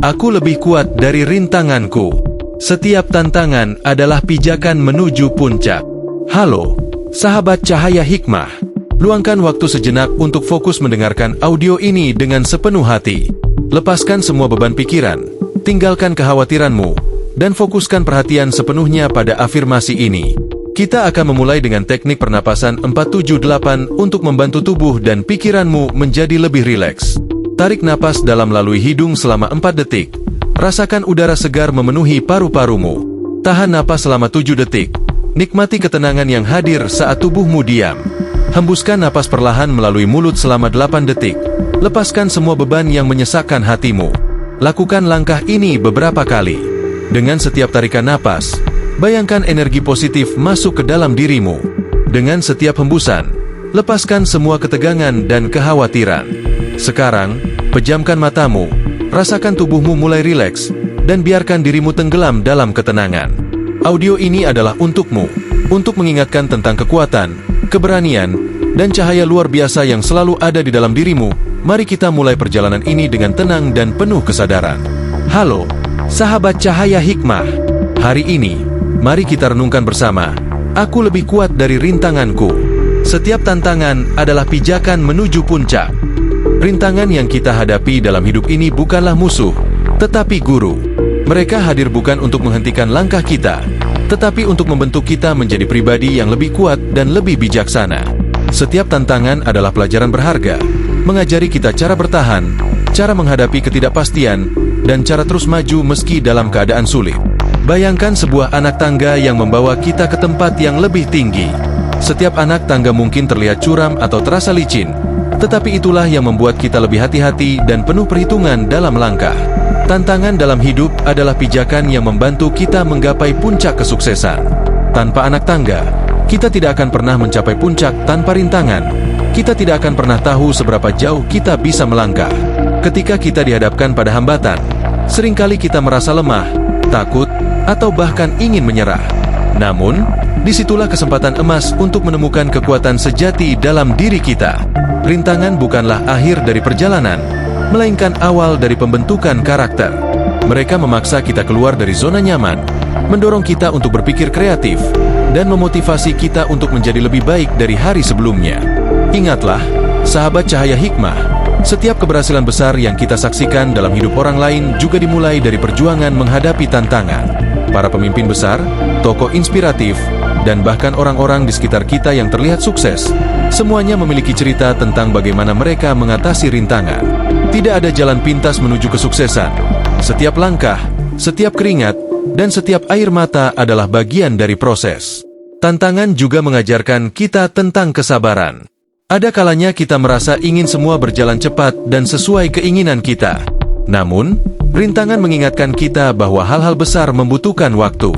Aku lebih kuat dari rintanganku. Setiap tantangan adalah pijakan menuju puncak. Halo, sahabat cahaya hikmah. Luangkan waktu sejenak untuk fokus mendengarkan audio ini dengan sepenuh hati. Lepaskan semua beban pikiran, tinggalkan kekhawatiranmu, dan fokuskan perhatian sepenuhnya pada afirmasi ini. Kita akan memulai dengan teknik pernapasan 478 untuk membantu tubuh dan pikiranmu menjadi lebih rileks. Tarik napas dalam melalui hidung selama 4 detik. Rasakan udara segar memenuhi paru-parumu. Tahan napas selama 7 detik. Nikmati ketenangan yang hadir saat tubuhmu diam. Hembuskan napas perlahan melalui mulut selama 8 detik. Lepaskan semua beban yang menyesakkan hatimu. Lakukan langkah ini beberapa kali. Dengan setiap tarikan napas, bayangkan energi positif masuk ke dalam dirimu. Dengan setiap hembusan, lepaskan semua ketegangan dan kekhawatiran. Sekarang, pejamkan matamu, rasakan tubuhmu mulai rileks, dan biarkan dirimu tenggelam dalam ketenangan. Audio ini adalah untukmu, untuk mengingatkan tentang kekuatan, keberanian, dan cahaya luar biasa yang selalu ada di dalam dirimu. Mari kita mulai perjalanan ini dengan tenang dan penuh kesadaran. Halo, sahabat cahaya hikmah. Hari ini, mari kita renungkan bersama, aku lebih kuat dari rintanganku. Setiap tantangan adalah pijakan menuju puncak. Rintangan yang kita hadapi dalam hidup ini bukanlah musuh, tetapi guru. Mereka hadir bukan untuk menghentikan langkah kita, tetapi untuk membentuk kita menjadi pribadi yang lebih kuat dan lebih bijaksana. Setiap tantangan adalah pelajaran berharga, mengajari kita cara bertahan, cara menghadapi ketidakpastian, dan cara terus maju meski dalam keadaan sulit. Bayangkan sebuah anak tangga yang membawa kita ke tempat yang lebih tinggi. Setiap anak tangga mungkin terlihat curam atau terasa licin, tetapi itulah yang membuat kita lebih hati-hati dan penuh perhitungan dalam langkah. Tantangan dalam hidup adalah pijakan yang membantu kita menggapai puncak kesuksesan. Tanpa anak tangga, kita tidak akan pernah mencapai puncak. Tanpa rintangan, kita tidak akan pernah tahu seberapa jauh kita bisa melangkah. Ketika kita dihadapkan pada hambatan, seringkali kita merasa lemah, takut, atau bahkan ingin menyerah. Namun, disitulah kesempatan emas untuk menemukan kekuatan sejati dalam diri kita. Rintangan bukanlah akhir dari perjalanan, melainkan awal dari pembentukan karakter. Mereka memaksa kita keluar dari zona nyaman, mendorong kita untuk berpikir kreatif, dan memotivasi kita untuk menjadi lebih baik dari hari sebelumnya. Ingatlah, sahabat cahaya hikmah, setiap keberhasilan besar yang kita saksikan dalam hidup orang lain juga dimulai dari perjuangan menghadapi tantangan. Para pemimpin besar, tokoh inspiratif, dan bahkan orang-orang di sekitar kita yang terlihat sukses, semuanya memiliki cerita tentang bagaimana mereka mengatasi rintangan. Tidak ada jalan pintas menuju kesuksesan. Setiap langkah, setiap keringat, dan setiap air mata adalah bagian dari proses. Tantangan juga mengajarkan kita tentang kesabaran. Ada kalanya kita merasa ingin semua berjalan cepat dan sesuai keinginan kita. Namun, rintangan mengingatkan kita bahwa hal-hal besar membutuhkan waktu.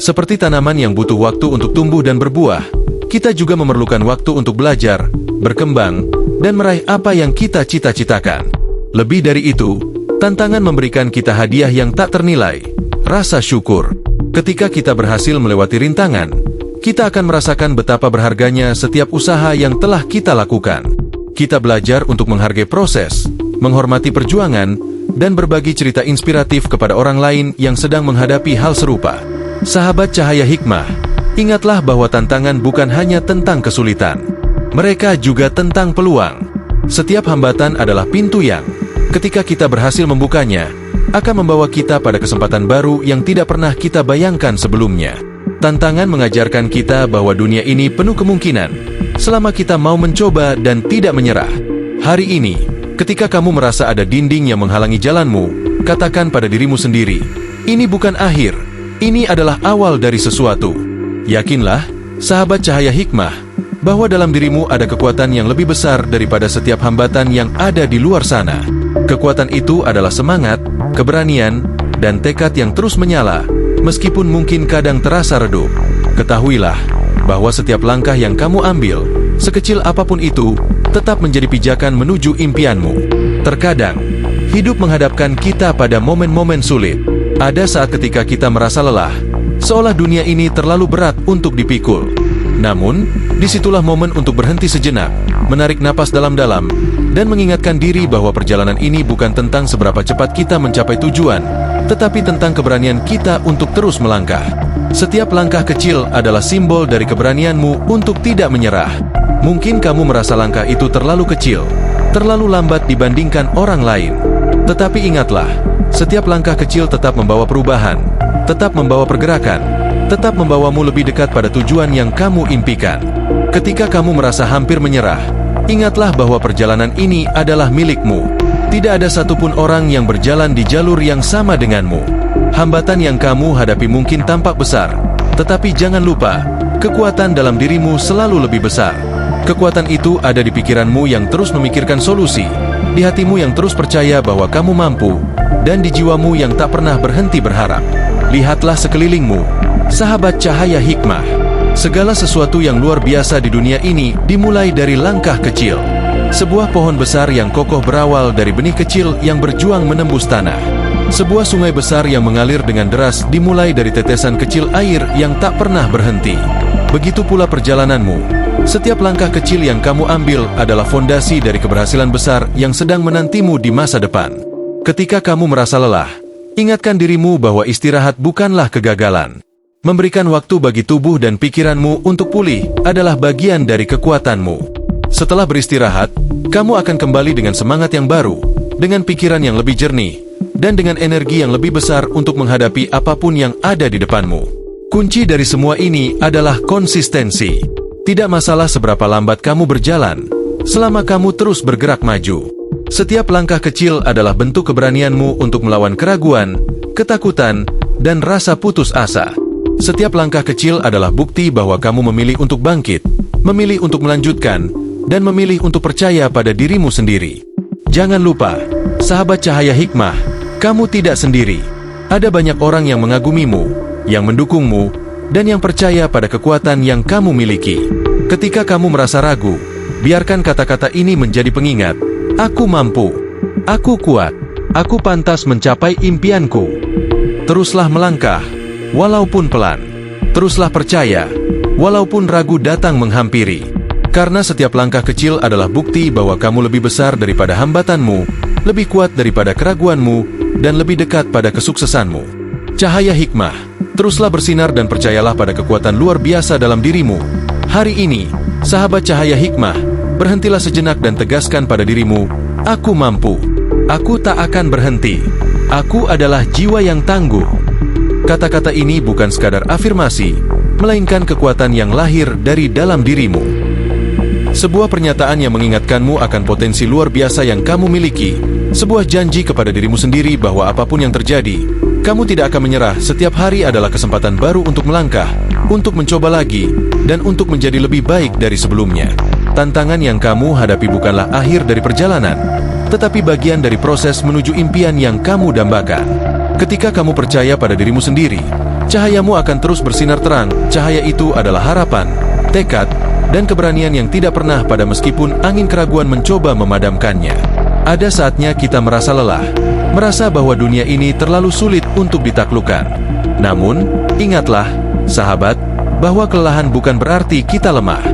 Seperti tanaman yang butuh waktu untuk tumbuh dan berbuah, kita juga memerlukan waktu untuk belajar, berkembang, dan meraih apa yang kita cita-citakan. Lebih dari itu, tantangan memberikan kita hadiah yang tak ternilai, rasa syukur. Ketika kita berhasil melewati rintangan, kita akan merasakan betapa berharganya setiap usaha yang telah kita lakukan. Kita belajar untuk menghargai proses, menghormati perjuangan, dan berbagi cerita inspiratif kepada orang lain yang sedang menghadapi hal serupa. Sahabat cahaya hikmah, ingatlah bahwa tantangan bukan hanya tentang kesulitan. Mereka juga tentang peluang. Setiap hambatan adalah pintu yang, ketika kita berhasil membukanya, akan membawa kita pada kesempatan baru yang tidak pernah kita bayangkan sebelumnya. Tantangan mengajarkan kita bahwa dunia ini penuh kemungkinan, selama kita mau mencoba dan tidak menyerah. Hari ini, ketika kamu merasa ada dinding yang menghalangi jalanmu, katakan pada dirimu sendiri, ini bukan akhir. Ini adalah awal dari sesuatu. Yakinlah, sahabat cahaya hikmah, bahwa dalam dirimu ada kekuatan yang lebih besar daripada setiap hambatan yang ada di luar sana. Kekuatan itu adalah semangat, keberanian, dan tekad yang terus menyala, meskipun mungkin kadang terasa redup. Ketahuilah, bahwa setiap langkah yang kamu ambil, sekecil apapun itu, tetap menjadi pijakan menuju impianmu. Terkadang, hidup menghadapkan kita pada momen-momen sulit. Ada saat ketika kita merasa lelah, seolah dunia ini terlalu berat untuk dipikul. Namun, disitulah momen untuk berhenti sejenak, menarik napas dalam-dalam, dan mengingatkan diri bahwa perjalanan ini bukan tentang seberapa cepat kita mencapai tujuan, tetapi tentang keberanian kita untuk terus melangkah. Setiap langkah kecil adalah simbol dari keberanianmu untuk tidak menyerah. Mungkin kamu merasa langkah itu terlalu kecil, terlalu lambat dibandingkan orang lain. Tetapi ingatlah, setiap langkah kecil tetap membawa perubahan, tetap membawa pergerakan, tetap membawamu lebih dekat pada tujuan yang kamu impikan. Ketika kamu merasa hampir menyerah, ingatlah bahwa perjalanan ini adalah milikmu. Tidak ada satupun orang yang berjalan di jalur yang sama denganmu. Hambatan yang kamu hadapi mungkin tampak besar, tetapi jangan lupa, kekuatan dalam dirimu selalu lebih besar. Kekuatan itu ada di pikiranmu yang terus memikirkan solusi, di hatimu yang terus percaya bahwa kamu mampu, dan di jiwamu yang tak pernah berhenti berharap. Lihatlah sekelilingmu, sahabat cahaya hikmah. Segala sesuatu yang luar biasa di dunia ini dimulai dari langkah kecil. Sebuah pohon besar yang kokoh berawal dari benih kecil yang berjuang menembus tanah. Sebuah sungai besar yang mengalir dengan deras dimulai dari tetesan kecil air yang tak pernah berhenti. Begitu pula perjalananmu. Setiap langkah kecil yang kamu ambil adalah fondasi dari keberhasilan besar yang sedang menantimu di masa depan. Ketika kamu merasa lelah, ingatkan dirimu bahwa istirahat bukanlah kegagalan. Memberikan waktu bagi tubuh dan pikiranmu untuk pulih adalah bagian dari kekuatanmu. Setelah beristirahat, kamu akan kembali dengan semangat yang baru, dengan pikiran yang lebih jernih, dan dengan energi yang lebih besar untuk menghadapi apapun yang ada di depanmu. Kunci dari semua ini adalah konsistensi. Tidak masalah seberapa lambat kamu berjalan, selama kamu terus bergerak maju. Setiap langkah kecil adalah bentuk keberanianmu untuk melawan keraguan, ketakutan, dan rasa putus asa. Setiap langkah kecil adalah bukti bahwa kamu memilih untuk bangkit, memilih untuk melanjutkan, dan memilih untuk percaya pada dirimu sendiri. Jangan lupa, sahabat cahaya hikmah, kamu tidak sendiri. Ada banyak orang yang mengagumimu, yang mendukungmu, dan yang percaya pada kekuatan yang kamu miliki. Ketika kamu merasa ragu, biarkan kata-kata ini menjadi pengingat. Aku mampu, aku kuat, aku pantas mencapai impianku. Teruslah melangkah, walaupun pelan. Teruslah percaya, walaupun ragu datang menghampiri. Karena setiap langkah kecil adalah bukti bahwa kamu lebih besar daripada hambatanmu, lebih kuat daripada keraguanmu, dan lebih dekat pada kesuksesanmu. Cahaya hikmah, teruslah bersinar dan percayalah pada kekuatan luar biasa dalam dirimu. Hari ini, sahabat cahaya hikmah, berhentilah sejenak dan tegaskan pada dirimu, aku mampu. Aku tak akan berhenti. Aku adalah jiwa yang tangguh. Kata-kata ini bukan sekadar afirmasi, melainkan kekuatan yang lahir dari dalam dirimu. Sebuah pernyataan yang mengingatkanmu akan potensi luar biasa yang kamu miliki. Sebuah janji kepada dirimu sendiri bahwa apapun yang terjadi, kamu tidak akan menyerah. Setiap hari adalah kesempatan baru untuk melangkah, untuk mencoba lagi, dan untuk menjadi lebih baik dari sebelumnya. Tantangan yang kamu hadapi bukanlah akhir dari perjalanan, tetapi bagian dari proses menuju impian yang kamu dambakan. Ketika kamu percaya pada dirimu sendiri, cahayamu akan terus bersinar terang. Cahaya itu adalah harapan, tekad, dan keberanian yang tidak pernah padam meskipun angin keraguan mencoba memadamkannya. Ada saatnya kita merasa lelah, merasa bahwa dunia ini terlalu sulit untuk ditaklukkan. Namun, ingatlah, sahabat, bahwa kelelahan bukan berarti kita lemah.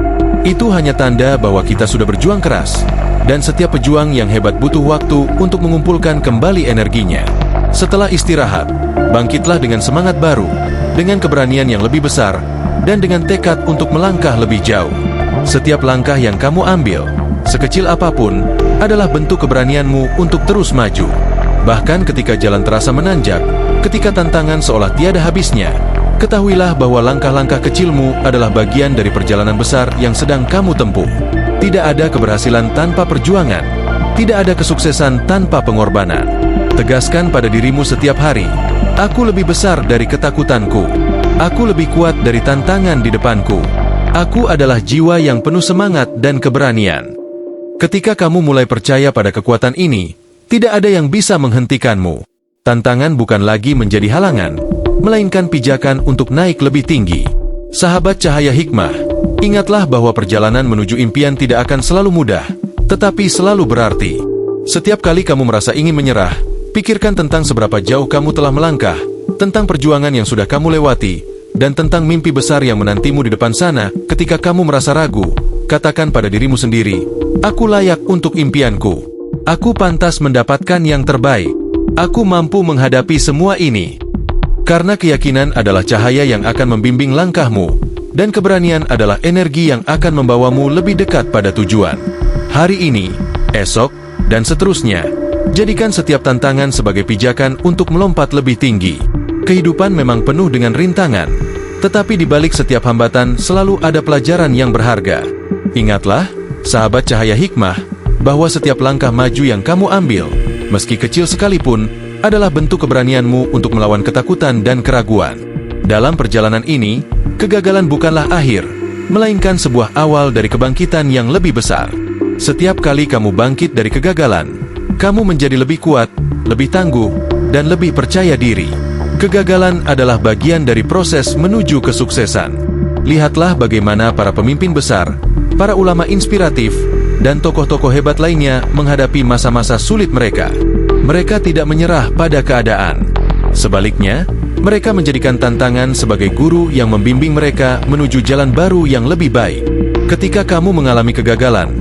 Itu hanya tanda bahwa kita sudah berjuang keras, dan setiap pejuang yang hebat butuh waktu untuk mengumpulkan kembali energinya. Setelah istirahat, bangkitlah dengan semangat baru, dengan keberanian yang lebih besar, dan dengan tekad untuk melangkah lebih jauh. Setiap langkah yang kamu ambil, sekecil apapun, adalah bentuk keberanianmu untuk terus maju. Bahkan ketika jalan terasa menanjak, ketika tantangan seolah tiada habisnya, ketahuilah bahwa langkah-langkah kecilmu adalah bagian dari perjalanan besar yang sedang kamu tempuh. Tidak ada keberhasilan tanpa perjuangan, tidak ada kesuksesan tanpa pengorbanan. Tegaskan pada dirimu setiap hari, aku lebih besar dari ketakutanku. Aku lebih kuat dari tantangan di depanku. Aku adalah jiwa yang penuh semangat dan keberanian. Ketika kamu mulai percaya pada kekuatan ini, tidak ada yang bisa menghentikanmu. Tantangan bukan lagi menjadi halangan, melainkan pijakan untuk naik lebih tinggi. Sahabat cahaya hikmah, ingatlah bahwa perjalanan menuju impian tidak akan selalu mudah, tetapi selalu berarti. Setiap kali kamu merasa ingin menyerah, pikirkan tentang seberapa jauh kamu telah melangkah, tentang perjuangan yang sudah kamu lewati, dan tentang mimpi besar yang menantimu di depan sana. Ketika kamu merasa ragu, katakan pada dirimu sendiri, aku layak untuk impianku. Aku pantas mendapatkan yang terbaik. Aku mampu menghadapi semua ini. Karena keyakinan adalah cahaya yang akan membimbing langkahmu, dan keberanian adalah energi yang akan membawamu lebih dekat pada tujuan. Hari ini, esok, dan seterusnya, jadikan setiap tantangan sebagai pijakan untuk melompat lebih tinggi. Kehidupan memang penuh dengan rintangan, tetapi di balik setiap hambatan selalu ada pelajaran yang berharga. Ingatlah, sahabat cahaya hikmah, bahwa setiap langkah maju yang kamu ambil, meski kecil sekalipun, adalah bentuk keberanianmu untuk melawan ketakutan dan keraguan. Dalam perjalanan ini, kegagalan bukanlah akhir, melainkan sebuah awal dari kebangkitan yang lebih besar. Setiap kali kamu bangkit dari kegagalan, kamu menjadi lebih kuat, lebih tangguh, dan lebih percaya diri. Kegagalan adalah bagian dari proses menuju kesuksesan. Lihatlah bagaimana para pemimpin besar, para ulama inspiratif, dan tokoh-tokoh hebat lainnya menghadapi masa-masa sulit mereka. Mereka tidak menyerah pada keadaan. Sebaliknya, mereka menjadikan tantangan sebagai guru yang membimbing mereka menuju jalan baru yang lebih baik. Ketika kamu mengalami kegagalan,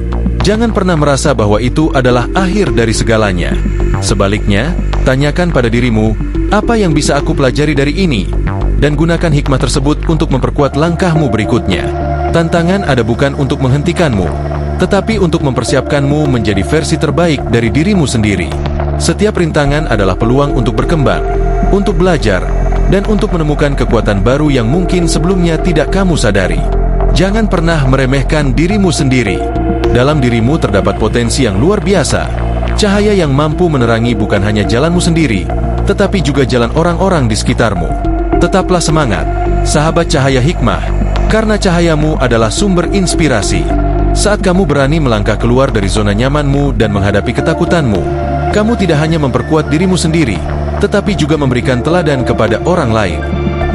jangan pernah merasa bahwa itu adalah akhir dari segalanya. Sebaliknya, tanyakan pada dirimu, apa yang bisa aku pelajari dari ini? Dan gunakan hikmah tersebut untuk memperkuat langkahmu berikutnya. Tantangan ada bukan untuk menghentikanmu, tetapi untuk mempersiapkanmu menjadi versi terbaik dari dirimu sendiri. Setiap rintangan adalah peluang untuk berkembang, untuk belajar, dan untuk menemukan kekuatan baru yang mungkin sebelumnya tidak kamu sadari. Jangan pernah meremehkan dirimu sendiri. Dalam dirimu terdapat potensi yang luar biasa, cahaya yang mampu menerangi bukan hanya jalanmu sendiri, tetapi juga jalan orang-orang di sekitarmu. Tetaplah semangat, sahabat cahaya hikmah, karena cahayamu adalah sumber inspirasi. Saat kamu berani melangkah keluar dari zona nyamanmu dan menghadapi ketakutanmu, kamu tidak hanya memperkuat dirimu sendiri, tetapi juga memberikan teladan kepada orang lain.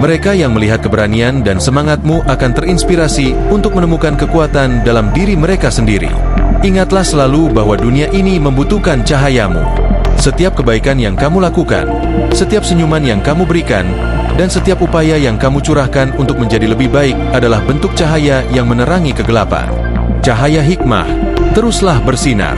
Mereka yang melihat keberanian dan semangatmu akan terinspirasi untuk menemukan kekuatan dalam diri mereka sendiri. Ingatlah selalu bahwa dunia ini membutuhkan cahayamu. Setiap kebaikan yang kamu lakukan, setiap senyuman yang kamu berikan, dan setiap upaya yang kamu curahkan untuk menjadi lebih baik adalah bentuk cahaya yang menerangi kegelapan. Cahaya hikmah, teruslah bersinar.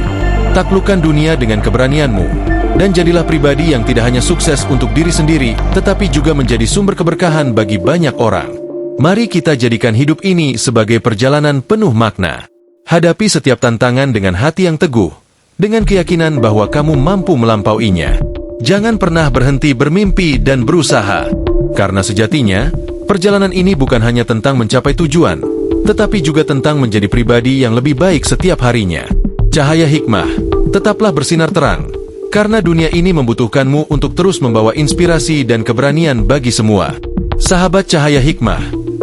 Taklukkan dunia dengan keberanianmu, dan jadilah pribadi yang tidak hanya sukses untuk diri sendiri, tetapi juga menjadi sumber keberkahan bagi banyak orang. Mari kita jadikan hidup ini sebagai perjalanan penuh makna. Hadapi setiap tantangan dengan hati yang teguh, dengan keyakinan bahwa kamu mampu melampauinya. Jangan pernah berhenti bermimpi dan berusaha, karena sejatinya, perjalanan ini bukan hanya tentang mencapai tujuan, tetapi juga tentang menjadi pribadi yang lebih baik setiap harinya. Cahaya hikmah, tetaplah bersinar terang, karena dunia ini membutuhkanmu untuk terus membawa inspirasi dan keberanian bagi semua. Sahabat cahaya hikmah,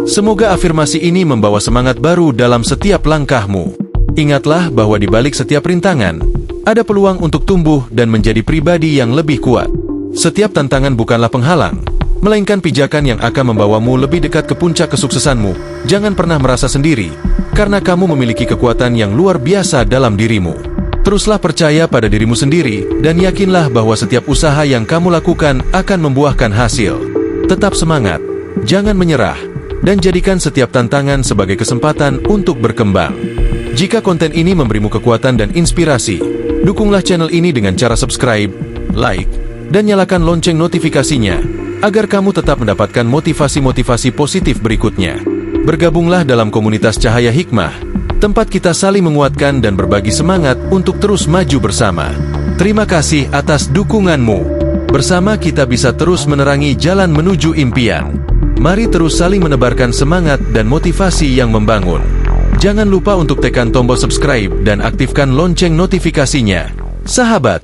semoga afirmasi ini membawa semangat baru dalam setiap langkahmu. Ingatlah bahwa di balik setiap rintangan, ada peluang untuk tumbuh dan menjadi pribadi yang lebih kuat. Setiap tantangan bukanlah penghalang, melainkan pijakan yang akan membawamu lebih dekat ke puncak kesuksesanmu. Jangan pernah merasa sendiri, karena kamu memiliki kekuatan yang luar biasa dalam dirimu. Teruslah percaya pada dirimu sendiri, dan yakinlah bahwa setiap usaha yang kamu lakukan akan membuahkan hasil. Tetap semangat, jangan menyerah, dan jadikan setiap tantangan sebagai kesempatan untuk berkembang. Jika konten ini memberimu kekuatan dan inspirasi, dukunglah channel ini dengan cara subscribe, like, dan nyalakan lonceng notifikasinya, agar kamu tetap mendapatkan motivasi-motivasi positif berikutnya. Bergabunglah dalam komunitas Cahaya Hikmah, tempat kita saling menguatkan dan berbagi semangat untuk terus maju bersama. Terima kasih atas dukunganmu. Bersama kita bisa terus menerangi jalan menuju impian. Mari terus saling menebarkan semangat dan motivasi yang membangun. Jangan lupa untuk tekan tombol subscribe dan aktifkan lonceng notifikasinya. Sahabat